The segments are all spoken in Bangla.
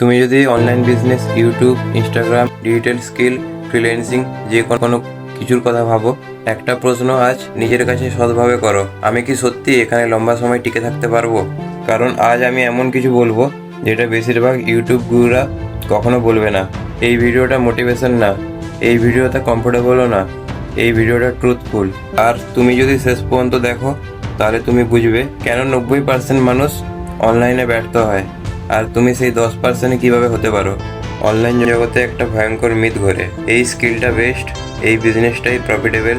তুমি যদি online business, YouTube, Instagram, digital skill, freelancing যে কোনো কিছুর কথা ভাবো, একটা প্রশ্ন আজ নিজের কাছে সৎভাবে করো, আমি কি সত্যি এখানে লম্বা সময় টিকে থাকতে পারবো? কারণ আজ আমি এমন কিছু বলবো যেটা বেশিরভাগ ইউটিউব গুরুরা কখনো বলবে না। এই ভিডিওটা মোটিভেশন না, এই ভিডিওটা কমফোর্টেবলও না, এই ভিডিওটা ট্রুথফুল। আর তুমি যদি শেষ পর্যন্ত দেখো তাহলে তুমি বুঝবে কেন 90% মানুষ অনলাইনে ব্যর্থ হয়, আর তুমি সেই 10% কিভাবে হতে পারো। অনলাইন জগতে একটা ভয়ঙ্কর মিথ ঘোরে, এই স্কিলটা বেস্ট, এই বিজনেসটাই প্রফিটেবল,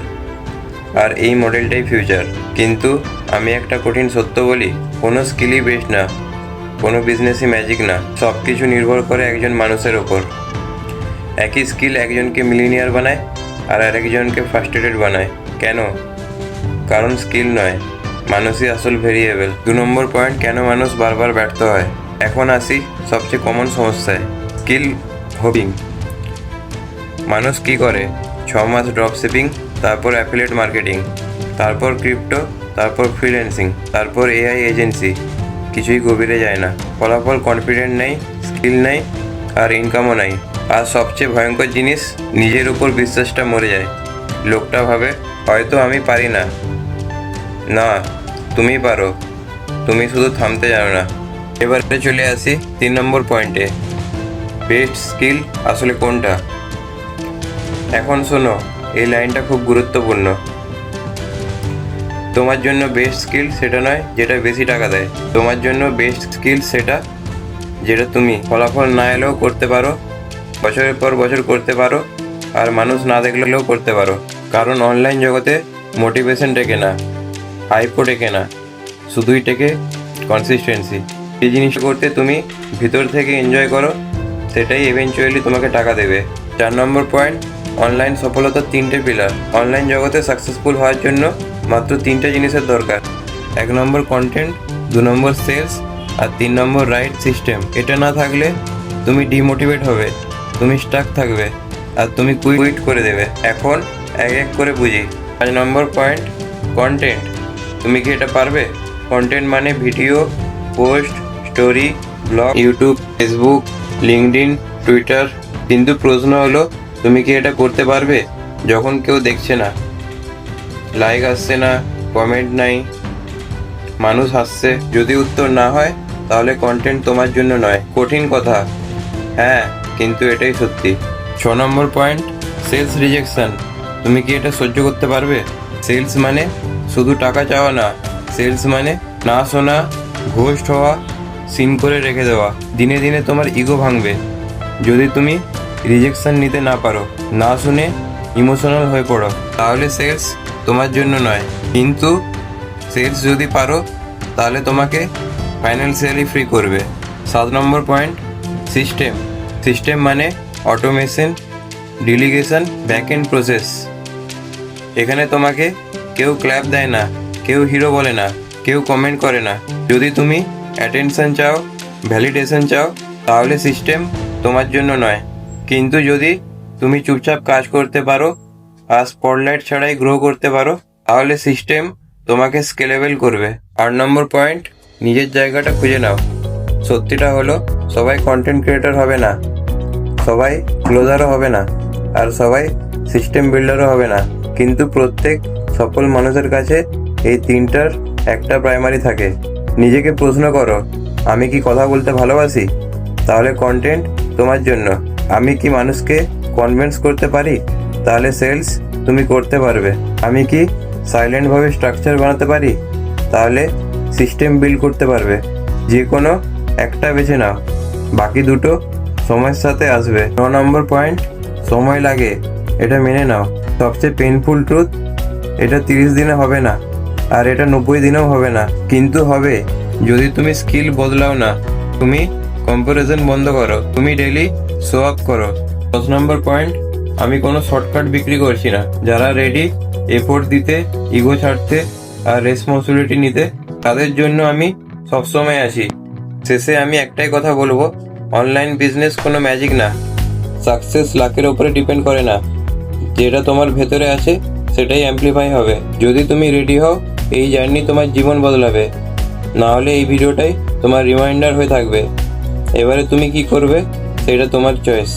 আর এই মডেলটাই ফিউচার। কিন্তু আমি একটা কঠিন সত্য বলি, কোনো স্কিলই বেস্ট না, কোনো বিজনেসই ম্যাজিক না, সব কিছু নির্ভর করে একজন মানুষের ওপর। একই স্কিল একজনকে মিলিনিয়ার বানায় আর আরেকজনকে ফ্রাস্ট্রেটেড বানায়। কেন? কারণ স্কিল নয়, মানুষই আসল ভেরিয়েবল। 2 নম্বর পয়েন্ট, কেন মানুষ বারবার ব্যর্থ হয়। এখন আসি সবচেয়ে কমন সমস্যায়, স্কিল হোপিং। মানুষ কি করে? 6 মাস ড্রপ শিপিং, তারপর অ্যাফিলিয়েট মার্কেটিং, তারপর ক্রিপ্টো, তারপর ফ্রিল্যান্সিং, তারপর এআই এজেন্সি, কিছুই গভীরে যায় না। ফলাফল কনফিডেন্ট নেই, স্কিল নেই, আর ইনকামও নাই। আর সবচেয়ে ভয়ঙ্কর জিনিস, নিজের উপর বিশ্বাসটা মরে যায়। লোকটা ভাবে হয়তো আমি পারি না। না, তুমি পারো, তুমি শুধু থামতে জানো না। এবারে চলে আসি 3 নম্বর পয়েন্টে, বেস্ট স্কিল আসলে কোনটা। এখন শোনো, এই লাইনটা খুব গুরুত্বপূর্ণ। তোমার জন্য বেস্ট স্কিল সেটা নয় যেটা বেশি টাকা দেয়, তোমার জন্য বেস্ট স্কিল সেটা যেটা তুমি ফলাফল না এলেও করতে পারো, বছরের পর বছর করতে পারো, আর মানুষ না দেখলেও করতে পারো। কারণ অনলাইন জগতে মোটিভেশন টেকে না, হাইপও টেকে না, শুধুই টেকে কনসিস্টেন্সি। এই জিনিসটা করতে তুমি ভিতর থেকে এনজয় করো, সেটাই ইভেনচুয়ালি তোমাকে টাকা দেবে। 4 নম্বর পয়েন্ট, অনলাইন সফলতার 3টে পিলার। অনলাইন জগতে সাকসেসফুল হওয়ার জন্য মাত্র 3টে জিনিসের দরকার। 1 নম্বর কন্টেন্ট, 2 নম্বর সেলস, আর 3 নম্বর রাইট সিস্টেম। এটা না থাকলে তুমি ডিমোটিভেট হবে, তুমি স্টাক থাকবে, আর তুমি কুইট করে দেবে। এখন এক এক করে বুঝি। 5 নম্বর পয়েন্ট, কন্টেন্ট। তুমি কি এটা পারবে? কন্টেন্ট মানে video, post, story, blog, YouTube, Facebook, LinkedIn, Twitter. কিন্তু প্রশ্ন হলো, তুমি কি এটা করতে পারবে যখন কেউ দেখছে না, লাইক আসছে না, কমেন্ট নাই, মানুষ হাসছে? যদি উত্তর না হয় তাহলে কন্টেন্ট তোমার জন্য নয়। কঠিন কথা, হ্যাঁ, কিন্তু এটাই সত্যি। 6 নম্বর পয়েন্ট, সেলস রিজেকশন। তুমি কি এটা সহ্য করতে পারবে? সেলস মানে শুধু টাকা চাওয়া না, সেলস মানে না শোনা, ঘোস্ট হওয়া, সিন করে রেখে দেওয়া। দিনে দিনে তোমার ইগো ভাঙবে যদি তুমি রিজেকশন নিতে না পারো, না শুনে ইমোশনাল হয়ে পড়ো, তাহলে সেলস তোমার জন্য নয়। কিন্তু সেলস যদি পারো তাহলে তোমাকে ফাইন্যান্সিয়ালি ফ্রি করবে। 7 নম্বর পয়েন্ট, সিস্টেম। সিস্টেম মানে automation, delegation, back end process. এখানে তোমাকে কেউ ক্ল্যাপ দেয় না, কেউ হিরো বলে না, কেউ কমেন্ট করে না। যদি তুমি অ্যাটেনশন চাও, ভ্যালিডেশন চাও, তাহলে সিস্টেম তোমার জন্য নয়। কিন্তু যদি তুমি চুপচাপ কাজ করতে পারো আর স্পটলাইট ছাড়াই গ্রো করতে পারো, তাহলে সিস্টেম তোমাকে স্কেলেবল করবে। 8 নম্বর পয়েন্ট, নিজের জায়গাটা খুঁজে নাও। সত্যিটা হলো, সবাই কন্টেন্ট ক্রিয়েটর হবে না, সবাই ক্লোজারও হবে না, আর সবাই সিস্টেম বিল্ডারও হবে না। কিন্তু প্রত্যেক সফল মানুষের কাছে এই 3টার একটা প্রাইমারি থাকে। নিজেকে প্রশ্ন করো, আমি কি কথা বলতে ভালোবাসি? তাহলে কন্টেন্ট তোমার জন্য। আমি কি মানুষকে কনভিন্স করতে পারি? তাহলে সেলস তুমি করতে পারবে। আমি কি সাইলেন্টভাবে স্ট্রাকচার বানাতে পারি? তাহলে সিস্টেম বিল্ড করতে পারবে। যে কোনো একটা বেছে নাও, বাকি দুটো সময়ের সাথে আসবে। 9 নম্বর পয়েন্ট, সময় লাগে, এটা মেনে নাও। সবচেয়ে পেইনফুল ট্রুথ, এটা 30 দিনে হবে না, আর এটা 90 দিনেও হবে না, কিন্তু হবে যদি তুমি স্কিল বদলাও না, তুমি কম্পারিজন বন্ধ করো, তুমি ডেইলি শো আপ করো। 10 নম্বর পয়েন্ট, আমি কোনো শর্টকাট বিক্রি করছি না। যারা রেডি এফোর্ট দিতে, ইগো ছাড়তে, আর রেসপন্সিবিলিটি নিতে, তাদের জন্য আমি সবসময় আছি। শেষে আমি একটাই কথা বলবো, অনলাইন বিজনেস কোনো ম্যাজিক না, সাকসেস লাকের ওপরে ডিপেন্ড করে না, যেটা তোমার ভেতরে আছে সেটাই অ্যাম্প্লিফাই হবে। যদি তুমি রেডি হও, এই জার্নি তোমার জীবন বদলাবে। না হলে এই ভিডিওটাই তোমার রিমাইন্ডার হয়ে থাকবে। এবারে তুমি কি করবে সেটা তোমার চয়েস।